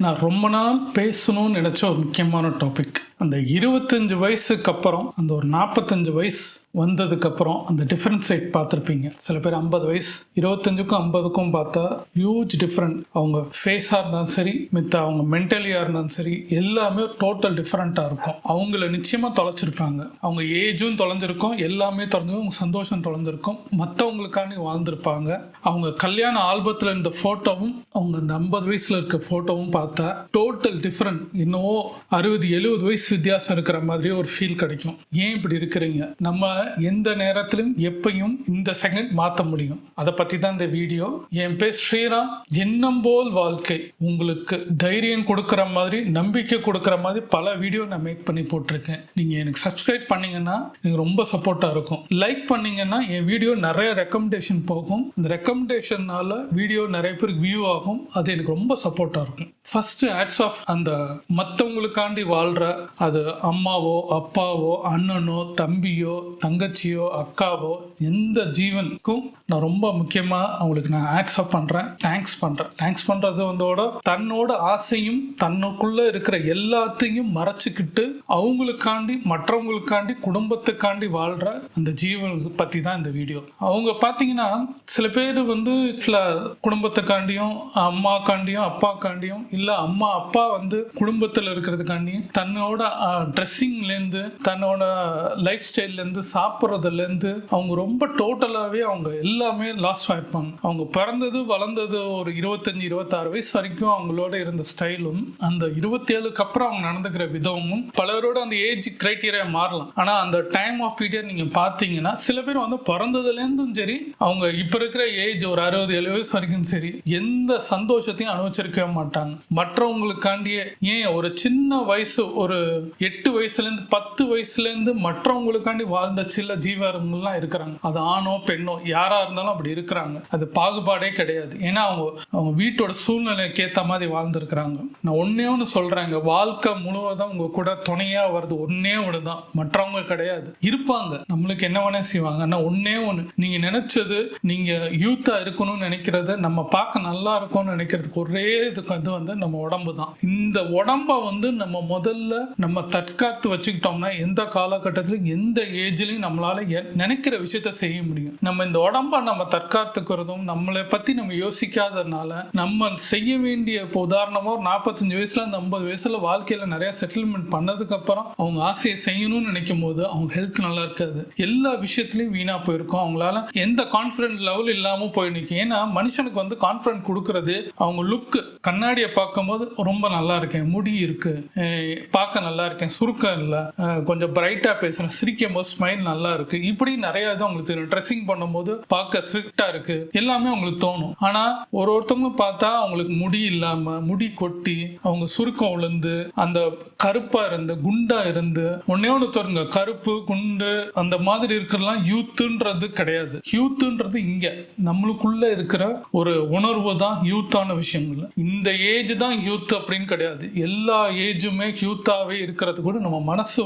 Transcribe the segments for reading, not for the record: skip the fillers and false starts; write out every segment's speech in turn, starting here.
நான் ரொம்ப நாள் பேசணும்னு நினச்ச ஒரு முக்கியமான டாபிக். அந்த 25 வயசுக்கு அப்புறம், அந்த ஒரு 45 வயசு வந்ததுக்கப்புறம் அந்த டிஃப்ரென்ஸ் ரேட் பார்த்துருப்பீங்க. சில பேர் 50 வயசு 25க்கும் 50க்கும் பார்த்தா ஹியூஜ் டிஃப்ரெண்ட். அவங்க ஃபேஸாக இருந்தாலும் சரி, அவங்க மென்டலியாக இருந்தாலும் சரி, எல்லாமே டோட்டல் டிஃப்ரெண்ட்டாக இருக்கும். அவங்கள நிச்சயமாக தொலைச்சிருப்பாங்க. அவங்க ஏஜும் தொலைஞ்சிருக்கும், எல்லாமே தொலைஞ்சிருக்கும், அவங்க சந்தோஷம் தொலைஞ்சிருக்கும், மற்றவங்களுக்காண்டி வாழ்ந்திருப்பாங்க. அவங்க கல்யாண ஆல்பத்தில் இருந்த ஃபோட்டோவும் அவங்க அந்த 50 வயசில் இருக்க ஃபோட்டோவும் பார்த்தா டோட்டல் டிஃப்ரெண்ட். இன்னும் 60-70 வயசு வித்தியாசம் இருக்கிற மாதிரி ஒரு ஃபீல் கிடைக்கும். ஏன் இப்படி இருக்கிறீங்க? நம்ம எந்த நேரத்திலும் எப்பையும் இந்த செகண்ட் மாற்ற முடியும். அதை பற்றி தான் இந்த வீடியோ. என் பேர் ஸ்ரீராம். எண்ணம் போல் வாழ்க்கை. உங்களுக்கு தைரியம் கொடுக்குற மாதிரி, நம்பிக்கை கொடுக்குற மாதிரி பல வீடியோ நான் மேக் பண்ணி போட்டிருக்கேன். நீங்கள் எனக்கு சப்ஸ்கிரைப் பண்ணீங்கன்னா எனக்கு ரொம்ப சப்போர்ட்டாக இருக்கும். லைக் பண்ணீங்கன்னா என் வீடியோ நிறைய ரெக்கமெண்டேஷன் போகும். இந்த ரெக்கமெண்டேஷனால வீடியோ நிறைய பேருக்கு வியூ ஆகும். அது எனக்கு ரொம்ப சப்போர்ட்டாக இருக்கும். ஃபர்ஸ்ட் ஹேட்ஸ் ஆஃப் அந்த மற்றவங்களுக்காண்டி வாழ்கிற, அது அம்மாவோ அப்பாவோ அண்ணனோ தம்பியோ தங்கச்சியோ அக்காவோ எந்த ஜீவனுக்கும் நான் ரொம்ப முக்கியமாக அவங்களுக்கு நான் ஆக்செப்ட் பண்ணுறேன், தேங்க்ஸ் பண்ணுறேன். தேங்க்ஸ் பண்ணுறது தன்னோட ஆசையும் தன்னுக்குள்ளே இருக்கிற எல்லாத்தையும் மறைச்சிக்கிட்டு அவங்களுக்காண்டி, மற்றவங்களுக்காண்டி, குடும்பத்துக்காண்டி வாழ்கிற அந்த ஜீவனுக்கு பற்றி தான் இந்த வீடியோ. அவங்க பார்த்தீங்கன்னா சில பேர் குடும்பத்துக்காண்டியும் அம்மாக்காண்டியும் அப்பாக்காண்டியும், இல்லை அம்மா அப்பா குடும்பத்தில் இருக்கிறதுக்காண்டியும் தன்னோட ட்ரெஸ்ஸிங்லேருந்து தன்னோட லைஃப் ஸ்டைல்லேருந்து சாப்பிட்றதுலேருந்து அவங்க ரொம்ப டோட்டலாகவே அவங்க எல்லாமே லாஸ் ஆயிருப்பாங்க. அவங்க பிறந்தது வளர்ந்தது ஒரு 25-26 வயசு வரைக்கும் அவங்களோட இருந்த ஸ்டைலும், அந்த 27க்கு அப்புறம் அவங்க நடந்துக்கிற விதமும் பலரோட அந்த ஏஜ் கிரைட்டீரியா மாறலாம். ஆனால் அந்த டைம் ஆஃப் பீரியட் நீங்கள் பார்த்தீங்கன்னா சில பேர் பிறந்ததுலேருந்தும் சரி, அவங்க இப்போ இருக்கிற ஏஜ் ஒரு 60-70 வயசு வரைக்கும் சரி, எந்த சந்தோஷத்தையும் அனுபவிச்சிருக்கவே மாட்டாங்க. மற்றவங்களுக்காண்டியே, ஏன் ஒரு சின்ன வயசு ஒரு 8 வயசுலேருந்து 10 வயசுலேருந்து மற்றவங்களுக்காண்டி வாழ்ந்த சில ஜீவர்கள்லாம் இருக்கிறாங்க. அது ஆணோ பெண்ணோ யாரா இருந்தாலும் அப்படி இருக்கிறாங்க. அது பாகுபாடே கிடையாது. ஏன்னா அவங்க வீட்டோட சூழ்நிலைக்கு ஏற்ற மாதிரி வாழ்ந்துருக்கிறாங்க. நான் ஒன்னே ஒன்று சொல்றேங்க, வாழ்க்கை முழுவதும் உங்க கூட துணையா வருது ஒன்னே ஒன்று தான், மற்றவங்க கிடையாது. இருப்பாங்க, நம்மளுக்கு என்ன வேணா செய்வாங்க. ஆனால் ஒன்னே ஒன்று, நீங்க நினைச்சது, நீங்க யூத்தா இருக்கணும்னு நினைக்கிறது, நம்ம பார்க்க நல்லா இருக்கும்னு நினைக்கிறதுக்கு ஒரே இதுக்கு நம்ம உடம்பு தான். இந்த உடம்ப நம்ம முதல்ல நம்ம தற்காத்து வச்சுக்கிட்டோம்னா எந்த காலகட்டத்திலும் எந்த ஏஜ்லையும் நம்மளால நினைக்கிற விஷயத்த செய்ய முடியும். நம்ம இந்த உடம்ப நம்ம தற்காத்துக்கிறதும் நம்மளை பத்தி நம்ம யோசிக்காததுனால நம்ம செய்ய வேண்டிய, இப்போ உதாரணமா ஒரு 45 வயசுல அந்த 50 வயசுல வாழ்க்கையில நிறைய செட்டில்மெண்ட் பண்ணதுக்கு அப்புறம் அவங்க ஆசையை செய்யணும்னு நினைக்கும் போது அவங்க ஹெல்த் நல்லா இருக்காது, எல்லா விஷயத்திலையும் வீணா போயிருக்கும். அவங்களால எந்த கான்பிடன்ட் லெவல் இல்லாம போய் நிற்கும். ஏன்னா மனுஷனுக்கு கான்பிடன்ட் கொடுக்கறது அவங்க லுக். கண்ணாடியை பார்க்கும் போது ரொம்ப நல்லா இருக்கேன், முடி இருக்கு, பார்க்க நல்லா இருக்கேன், சுருக்கம் இல்லை, கொஞ்சம் பிரைட்டா பேசுறேன், சிரிக்கும் போது ஸ்மைல் நல்லா இருக்கு, இப்படி நிறைய இது அவங்களுக்கு தெரியும். ட்ரெஸ்ஸிங் பண்ணும்போது பார்க்க ஃபிட்டா இருக்கு, எல்லாமே அவங்களுக்கு தோணும். ஆனா ஒருத்தவங்க பார்த்தா அவங்களுக்கு முடி இல்லாம, முடி கொட்டி, அவங்க சுருக்கம் விழுந்து, அந்த கருப்பா இருந்து குண்டா இருந்து, ஒன்னே ஒன்று தருங்க, கருப்பு குண்டு அந்த மாதிரி இருக்கிறலாம் யூத்துன்றது கிடையாது. யூத்துன்றது இங்க நம்மளுக்குள்ள இருக்கிற ஒரு உணர்வு தான் யூத்தான விஷயங்கள். இந்த ஏஜ் தான் யூத் அப்படின்னு கிடையாது. எல்லா ஏஜுமே யூத்தாவே இருக்கிறது கூட நம்ம மனசு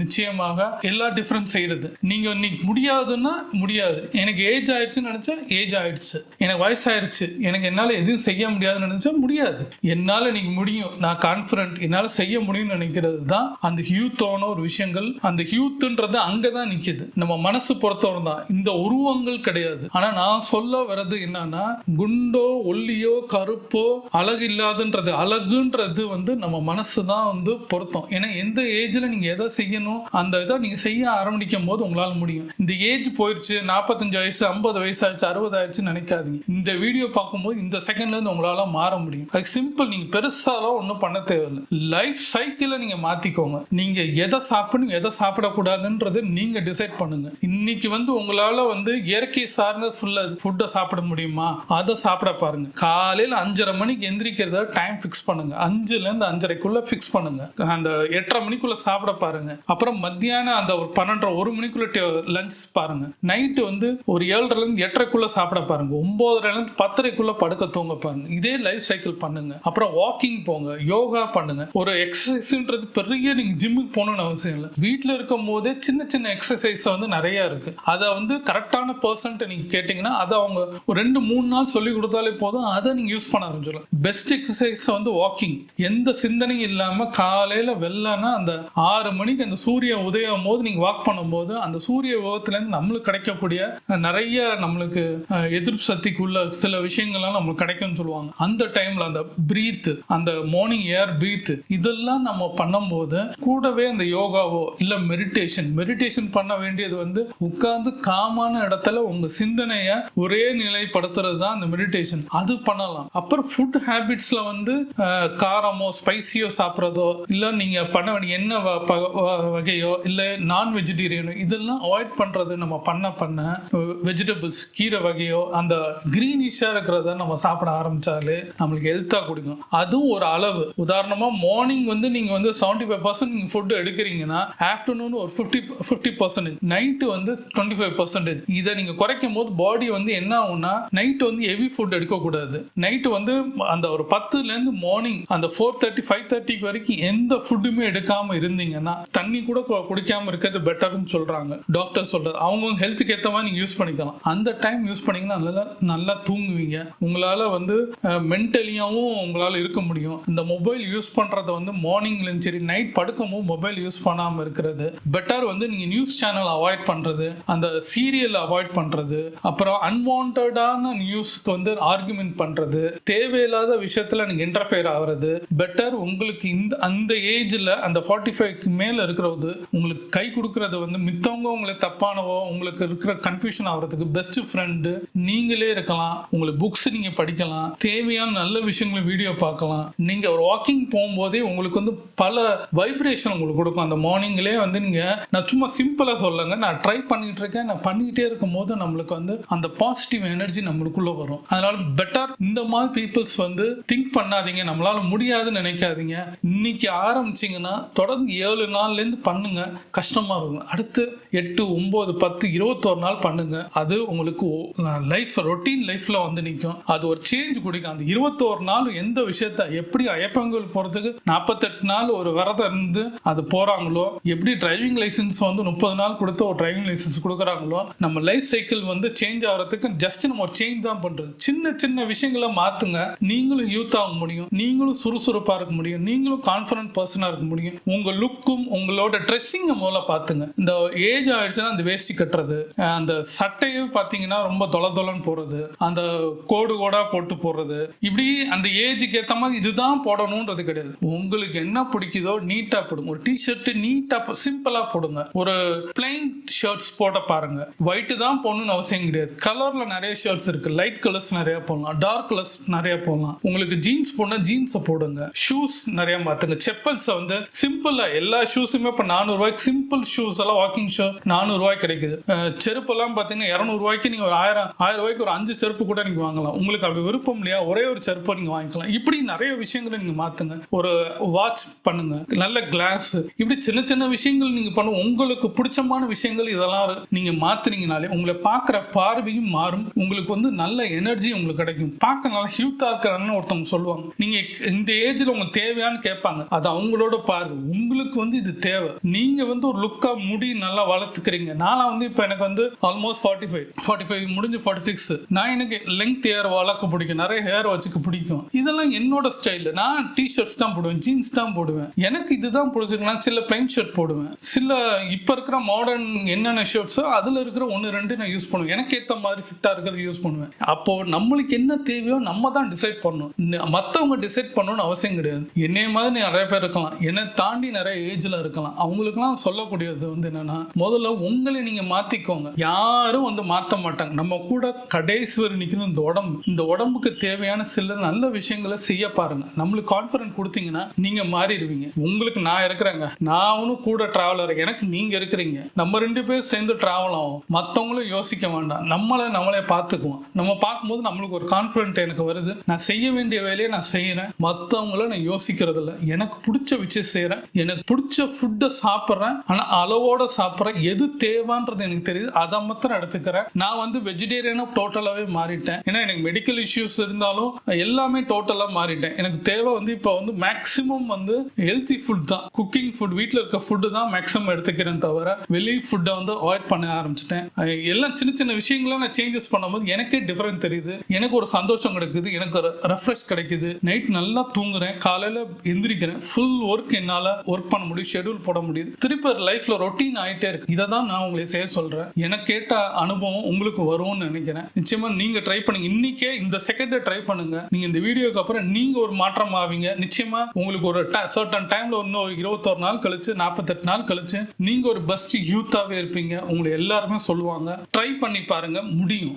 நிச்சயமாக எல்லா டிஃபரன்ஸ் செய்யறது. நீங்க இன்னைக்கு முடியாதுன்னா முடியாது, எனக்கு ஏஜ் ஆயிடுச்சுன்னு நினைச்சா ஏஜ் ஆயிடுச்சு, எனக்கு வயசாயிடுச்சு, எனக்கு என்னால எதுவும் செய்ய முடியாதுன்னு நினைச்சா முடியாது. என்னால நீங்க முடியும், நான் கான்பிடன்ட், என்னால செய்ய முடியும்னு நினைக்கிறது தான் அந்த ஹியூத்தான ஒரு விஷயங்கள். அந்த ஹியூத்ன்றது அங்கதான் நிக்குது, நம்ம மனசு பொறுத்தவரை தான். இந்த உருவங்கள் கிடையாது. ஆனா நான் சொல்ல வர்றது என்னன்னா, குண்டோ ஒல்லியோ கருப்போ அழகு இல்லாதுன்றது, அழகுன்றது நம்ம மனசு தான் பொருத்தம். ஏன்னா எந்த ஏஜ்ல நீங்க எதை செய்யணும் அந்த இதை நீங்க செய்ய ஆரம்பிக்கும் போது உங்களால முடியும். இந்த ஏஜ் போயிருச்சு, 45 வயசு 50 வயசு ஆயிடுச்சு 60 ஆயிடுச்சுன்னு நினைக்காதீங்க. இந்த வீடியோ பார்க்கும்போது இந்த செகண்ட்ல இருந்து உங்களால மாற முடியும். அது சிம்பிள். நீங்க பெருசாலாம் ஒன்றும் பண்ண தேவையில்லை. லைஃப் சைக்கிளை நீங்க மாத்திக்கோங்க. நீங்க எதை சாப்பிடணும் எதை சாப்பிடக்கூடாதுன்றது நீங்க டிசைட் பண்ணுங்க. இன்னைக்கு உங்களால இயற்கை சார்ந்த ஃபுட்டை சாப்பிட முடியுமா, அதை சாப்பிட பாருங்க. காலையில் 5:30 மணிக்கு எந்திரிக்கிறத டைம் ஃபிக்ஸ் பண்ணுங்க. 5லேருந்து 5:30க்குள்ள ஃபிக்ஸ் பண்ணுங்க. அந்த 8:30 மணிக்குள்ள சாப்பிட பாருங்க. அப்புறம் மத்தியானம் அந்த ஒரு 12:30-1 மணிக்குள்ள லஞ்ச் பாருங்க. நைட்டு ஒரு 7:30லேருந்து 8:30க்குள்ள சாப்பிட பாருங்க. 9:30லேருந்து 10:30க்குள்ள படுக்க தூங்க பாருங்க. இதே லைஃப் சைக்கிள் பண்ணுங்க. அப்புறம் வாக்கிங் போங்க, யோகா பண்ணுங்க. ஒரு எக்ஸசைஸ்ன்றது பெரிய நீங்க ஜிம்முக்கு போகணும்னு அவசியம் இல்லை. வீட்டில் இருக்கும் போதே சின்ன சின்ன எக்ஸசைஸ் வந்து நிறைய இருக்கு. அதை வந்து கரெக்டான பர்சன்ட் நீங்க கேட்டீங்கன்னா அதை அவங்க ஒரு 2-3 நாள் சொல்லி கொடுத்தாலே போதும், அதை நீங்க யூஸ் பண்ண ஆரம்பிச்சிடலாம். பெஸ்ட் எக்ஸசைஸ் வந்து வாக்கிங். எந்த சிந்தனையும் இல்லாம காலையில வெள்ளனா அந்த 6 மணிக்கு அந்த சூரிய உதயம் போது நீங்க வாக் பண்ணும்போது அந்த சூரிய உதயத்துல இருந்து நம்மளுக்கு கிடைக்கக்கூடிய நிறைய நம்மளுக்கு எதிர்ப்பு சக்திக்குள்ள சில விஷயங்கள்லாம் நம்மளுக்கு கிடைக்கும்னு சொல்லுவாங்க. அந்த டைம்ல அந்த பிரீத், அந்த மார்னிங் ஏர் பிரீத், இதெல்லாம் நம்ம பண்ணும்போது கூடவே அந்த யோகாவோ இல்ல மெடிடேஷன் பண்ண வேண்டியது வந்து உட்கார்ந்து காமான இடத்துல உங்க சிந்தனைய ஒரே நிலைப்படுத்துறது தான் அந்த மெடிடேஷன். அது பண்ணலாம். அப்புறம் ஃபுட் ஹேபிட்ஸ்ல வந்து காரமோ ஸ்பைசியோ சாப்பிட்றதோ இல்ல நீங்க பண்ண வேண்டிய என்ன வகையோ இல்ல நான் வெஜிடேரியனோ இதெல்லாம் அவாய்ட் பண்றது நம்ம பண்ண வெஜிடபிள்ஸ் கீரை வகையோ அந்த கிரீனிஷா இருக்கிறத நம்ம சாப்பிட ஆரம்பிச்சாலே நம்மளுக்கு ஹெல்த்தா குடிக்கும். அதுவும் ஒரு அளவு. உதாரணமா மார்னிங் வந்து நீங்க வந்து 75% நீங்க ஃபுட் எடுக்கிறீங்கன்னா ஆஃப்டர்நூன் ஒரு 50%, நைட் வந்து 25%. இதை நீங்க குறைக்கும் போது பாடி வந்து என்ன ஆகும்னா நைட் வந்து ஹெவி ஃபுட் எடுக்க கூடாது. நைட் வந்து அந்த ஒரு 10ல இருந்து மார்னிங் அந்த 4:30-5:30 வரைக்கும் எந்த ஃபுட்டுமே எடுக்காம இருந்தீங்கன்னா தண்ணி கூட குடிக்காம இருக்கிறது பெட்டர்னு சொல்றாங்க டாக்டர் சொல்றது. அவங்க ஹெல்த்துக்கு ஏற்ற மாதிரி நீங்க யூஸ் பண்ணிக்கலாம். அந்த டைம் யூஸ் பண்ணீங்கன்னா நல்லா தூங்குவீங்க. உங்களால வந்து மென்டலியாவும் உங்களால இருக்க முடியும். இந்த மொபைல் யூஸ் பண்றத வந்து மார்னிங்லயும் சரி நைட் படுக்கும்போது மொபைல் யூஸ் பண்ணாம இருக்கிறது பெட்டர். வந்து நீங்க நியூஸ் சேனல் அவாய்ட் பண்றது, அந்த சீரியல் அவாய்ட் பண்றது, அப்புறம் அன்வான்டான நியூஸ்க்கு வந்து ஆர்குமெண்ட் பண்றது, தேவையில்லாத விஷயத்துல நீங்க இன்டர்ஃபியர் ஆகிறது பெட்டர். உங்களுக்கு அந்த ஏஜ்ல அந்த 45க்கு மேல இருக்கிறது உங்களுக்கு கை கொடுக்கறது வந்து மித்தவங்க உங்களுக்கு தப்பானவோ உங்களுக்கு இருக்கிற கன்ஃபியூஷன் ஆகிறதுக்கு பெஸ்ட் ஃப்ரெண்டு நீங்களே இருக்கலாம். உங்களுக்கு புக்ஸ் நீங்க படிக்கலாம், தேவையான நல்ல விஷயங்களை வீடியோ பார்க்கலாம். நீங்க ஒரு வாக்கிங் போகும்போதே உங்களுக்கு வந்து பல வைப்ரேஷன் உங்களுக்கு கொடுக்கும். அந்த மார்னிங்லேயே வந்து நீங்க நான் சும்மா சிம்பிளா சொல்லுங்க, நான் ட்ரை பண்ணிட்டு இருக்கேன், நான் பண்ணிக்கிட்டே இருக்கும் போது நம்மளுக்கு வந்து அந்த பாசிட்டிவ் எனர்ஜி நம்மளுக்குள்ள வரும். அதனால பெட்டர் இந்த மாதிரி பீப்புள்ஸ் வந்து திங்க் பண்ணாதீங்க, நம்மளால முடியாதுன்னு நினைக்காதீங்க. இன்னைக்கு ஆரம்பிச்சீங்கன்னா தொடர்ந்து 7 நாள்ல இருந்து பண்ணுங்க. கஷ்டமா இருக்கும். அடுத்து 8, 9, 10, 21 நாள் பண்ணுங்க. அது உங்களுக்கு லைஃப் ரொட்டீன் லைஃப்ல வந்து நிற்கும். அது ஒரு சேஞ்ச் குடிக்கும். அந்த 21 நாள் எந்த விஷயத்த எப்படி ஐயப்பங்கள் போறதுக்கு 48 நாள் ஒரு விரதம் இருந்து அது போறாங்களோ, எப்படி டிரைவிங் லைசன்ஸ் வந்து 30 நாள் கொடுத்து ஒரு டிரைவிங் லைசன்ஸ் கொடுக்குறாங்களோ, நம்ம லைஃப் சைக்கிள் வந்து சேஞ்ச் ஆகிறதுக்கு ஜஸ்ட் நம்ம ஒரு சேஞ்ச் தான் பண்றது. சின்ன சின்ன விஷயங்களை மாத்துங்க. நீங்களும் யூத் ஆக முடியும், நீங்களும் சுறுசுறுப்பா இருக்க முடியும், நீங்களும் கான்ஃபிடன்ட் பர்சனா இருக்க முடியும். உங்க லுக்கும் உங்களோட ட்ரெஸ்ஸிங் முதல்ல பாத்துங்க. இந்த ஏஜ் ஆயிடுச்சுன்னா அந்த வேஷ்டி கட்டுறது, அந்த சட்டையை பாத்தீங்கன்னா ரொம்ப தொலைன்னு போறது, அந்த கோடா போட்டு போடுறது, இப்படி அந்த ஏஜுக்கு ஏத்த மாதிரி இதுதான் போடணும்ன்றது கிடையாது. உங்களுக்கு என்ன பிடிக்குதோ நீட்டா போடுங்க. ஒரு டிஷர்ட் நீட்டா சிம்பிளா போடுங்க. ஒரு பிளைன் ஷர்ட்ஸ் போட பாருங்க. ஒயிட் தான் போடணும்னு அவசியம் கிடையாது. கலர்ல நிறைய ஷர்ட்ஸ் இருக்கு. லைட் கலர்ஸ் நிறைய போடலாம், டார்க் கலர்ஸ் நிறைய போடலாம். உங்களுக்கு ஜீன்ஸ் போடணும், ஜீன்ஸை போடுங்க. ஷூஸ் நிறைய மாத்துங்க. செப்பல்ஸ் வந்து சிம்பிளா எல்லா ஷூஸுமே இப்ப 400 ரூபாய்க்கு சிம்பிள் ஷூஸ் எல்லாம் வாக்கிங் ஷூ 400 ரூபாய்க்கு கிடைக்குது. செருப்பு எல்லாம் பாத்தீங்கன்னா 200 ரூபாய்க்கு நீங்க ஒரு 1000 ரூபாய்க்கு ஒரு 5 செருப்பு கூட நீங்க வாங்கலாம். உங்களுக்கு அப்படி விருப்பம் இல்லையா, ஒரே ஒரு செருப்பை நீங்க வாங்கிக்கலாம். இப்படி நிறைய விஷயங்களை நீங்க மாத்துங்க. ஒரு வாட்ச் பண்ணுங்க, நல்ல கிளாஸ், இப்படி சின்ன சின்ன விஷயங்கள் நீங்க பண்ணுங்க. உங்களுக்கு பிடிச்சமான விஷயங்கள் இதெல்லாம் நீங்க மாத்துனீங்கனாலே உங்களை பார்க்குற பார்வையும் மாறும். உங்களுக்கு வந்து நல்ல எனர்ஜி உங்களுக்கு கிடைக்கும். பார்க்க நல்லா ஹியூத்தா இருக்கிறன்னு ஒருத்தவங்க சொல்லுவாங்க. நீங்க இந்த ஏஜ்ல உங்களுக்கு தேவையான்னு கேட்பாங்க. அது அவங்களோட பார்வை. உங்களுக்கு வந்து இது தேவை. நீங்க வந்து ஒரு லுக்கா முடி நல்லா வளர்த்துக்கிறீங்க. நான் வந்து இப்ப எனக்கு வந்து ஆல்மோஸ்ட் 45 முடிஞ்சு 46. நான் எனக்கு லெங்த் ஹேர் வளர்க்க பிடிக்கும், நிறைய ஹேர் வச்சுக்க பிடிக்கும். இதெல்லாம் என்னோட ஸ்டைல். நான் டிஷர்ட்ஸ் தான் போடுவேன், ஜீன்ஸ் தான் போடுவேன். எனக்கு இதுதான் பிடிச்சிருக்கு. நான் சில பிளைன் ஷர்ட் போடுவேன். சில இப்ப இருக்கிற மாடர்ன் என்னென்ன ஷர்ட்ஸோ அதுல இருக்கிற 1-2 நான் யூஸ் பண்ணுவேன். எனக்கு ஏத்த மாதிரி ஃபிட்டா இருக்கிறது யூஸ் பண்ணுவேன். அப்போ நம்மளுக்கு என்ன தேவையோ நம்ம தான் டிசைட் பண்ணணும். மத்தவங்க டிசைட் பண்ணணும்னு அவசியம் கிடையாது. என்னைய மாதிரி நிறைய பேர் இருக்கலாம், என்னை தாண்டி நிறைய ஏஜ்ல இருக்கலாம். அவங்களுக்குலாம் சொல்லக்கூடியது வந்து என்னன்னா, முதல்ல உங்களை நீங்க மாத்திக்கோங்க. யாரும் வந்து மாத்த மாட்டாங்க. நம்ம கூட கடைசி வரை நிக்கணும். இந்த உடம்புக்கு தேவையான சில நல்ல விஷயங்களை செய்ய பாருங்க. நம்மளுக்கு கான்ஃபிடன்ஸ் கொடுத்தீங்கன்னா நீங்க மாறிடுவீங்க. உங்களுக்கு நான் இருக்கிறேங்க, நானும் கூட டிராவலர், எனக்கு நீங்க இருக்கிறீங்க. நம்ம 2 பேர் சேர்ந்து டிராவல் ஆகும். மற்றவங்களும் யோசிக்க வேண்டாம், நம்மளே பார்த்துக்குவோம். நம்ம பார்க்கும்போது நம்மளுக்கு ஒரு கான்ஃபிடன்ட் எனக்கு வருது. நான் செய்ய வேண்டிய வேலையை நான் செய்யறேன், மற்றவங்கள நான் யோசிக்கிறது இல்லை. எனக்கு பிடிச்ச விஷயம் செய்யறேன், எனக்கு பிடிச்ச ஃபுட்டை சாப்பிட்றேன், ஆனால் அளவோட சாப்பிட்றேன். எது தேவைன்றது எனக்கு தெரியுது, அதை மாத்திரம் எடுத்துக்கிறேன். நான் வந்து வெஜிடேரியனாக டோட்டலாகவே மாறிட்டேன். ஏன்னா எனக்கு மெடிக்கல் இஷ்யூஸ் இருந்தாலும் எல்லாமே டோட்டலாக மாறிட்டேன். எனக்கு தேவை வந்து இப்போ வந்து மேக்ஸிமம் வந்து ஹெல்த்தி ஃபுட் தான். தான். குக்கிங் ஃபுட், வீட்டில் இருக்க ஃபுட்டு தான் மேக்ஸிமம் எடுத்துக்கிறேன் தவிர வெளி ஃபுட்டை வந்து அவாய்ட் பண்ண ஆரம்பிச்சிட்டேன். எல்லாம் சின்ன சின்ன விஷயங்களை நான் சேஞ்சஸ் பண்ணும்போது எனக்கே டிஃபரெண்ட் தெரியுது. எனக்கு ஒரு சந்தோஷம் கிடைக்குது, எனக்கு ஒரு ரெஃப்ரெஷ் கிடைக்குது. நைட் நல்லா தூங்குறேன், காலையில் எந்திரிக்கிறேன், ஃபுல் ஒர்க் என்னால் ஒர்க் பண்ண முடியும், ஷெடியூல் போட முடியுது. திருப்பி லைஃப்பில் ரொட்டீன் ஆகிட்டே இருக்கு. இதை தான் நான் உங்களை செய்ய சொல்கிறேன். எனக்கு கேட்ட அனுபவம் உங்களுக்கு வரும்னு நினைக்கிறேன். நிச்சயமா நீங்க ட்ரை பண்ணுங்க. இன்னைக்கே இந்த செகண்டை ட்ரை பண்ணுங்க. நீங்க இந்த வீடியோக்கு அப்புறம் நீங்க ஒரு மாற்றம் ஆவீங்க. நிச்சயமா உங்களுக்கு ஒரு சர்டன் டைம்ல இன்னும் ஒரு 21 நாள் கழிச்சு 48 நாள் கழிச்சு நீங்க ஒரு பெஸ்ட் யூத்தாவே இருப்பீங்க. உங்களை எல்லாருமே சொல்லுவாங்க. ட்ரை பண்ணி பாருங்க, முடியும்.